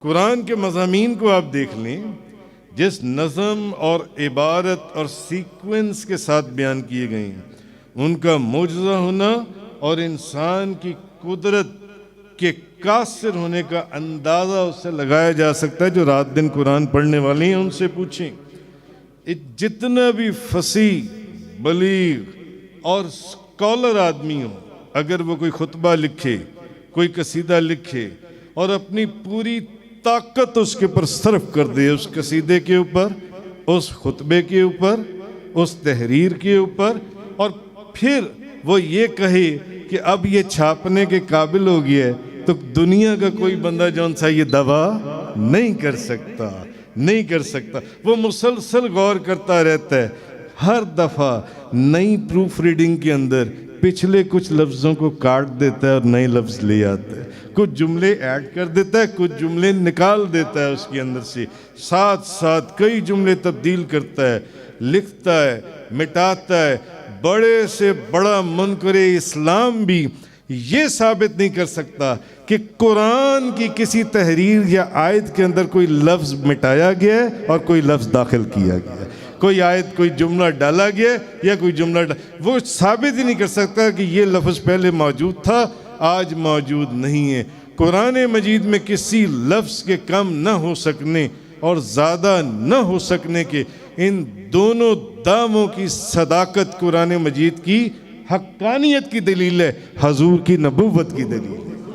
कुरान के मज़ामीन को आप देख लें, जिस नज़म और इबारत और सीक्वेंस के साथ बयान किए गए हैं, उनका मौजज़ा होना और इंसान की कुदरत के कासिर होने का अंदाज़ा उससे लगाया जा सकता है। जो रात दिन कुरान पढ़ने वाले हैं उनसे पूछें, जितना भी फसी बलीग और स्कॉलर आदमी हो, अगर वो कोई खुतबा लिखे, कोई कसीदा लिखे और अपनी पूरी ताकत उसके ऊपर सर्फ कर दे, उस कसीदे के ऊपर, उस खुतबे के ऊपर, उस तहरीर के ऊपर, और फिर वो ये कहे कि अब ये छापने के काबिल हो गया है, तो दुनिया का कोई बंदा जौन सा ये दवा नहीं कर सकता। वो मुसलसल गौर करता रहता है, हर दफ़ा नई प्रूफ रीडिंग के अंदर पिछले कुछ लफ्ज़ों को काट देता है और नए लफ्ज़ ले आता है, कुछ जुमले ऐड कर देता है, कुछ जुमले निकाल देता है उसके अंदर से, साथ साथ कई जुमले तब्दील करता है, लिखता है, मिटाता है। बड़े से बड़ा मुनकरे इस्लाम भी ये साबित नहीं कर सकता कि कुरान की किसी तहरीर या आयत के अंदर कोई लफ्ज़ मिटाया गया है और कोई लफ्ज़ दाखिल किया गया है, कोई आयत कोई जुमला डाला गया या कोई जुमला वो साबित ही नहीं कर सकता कि ये लफ्ज़ पहले मौजूद था, आज मौजूद नहीं है। कुरान मजीद में किसी लफ्ज़ के कम न हो सकने और ज़्यादा न हो सकने के इन दोनों दामों की सदाकत कुरान मजीद की हक्कानियत की दलील है, हजूर की नबूवत की दलील है।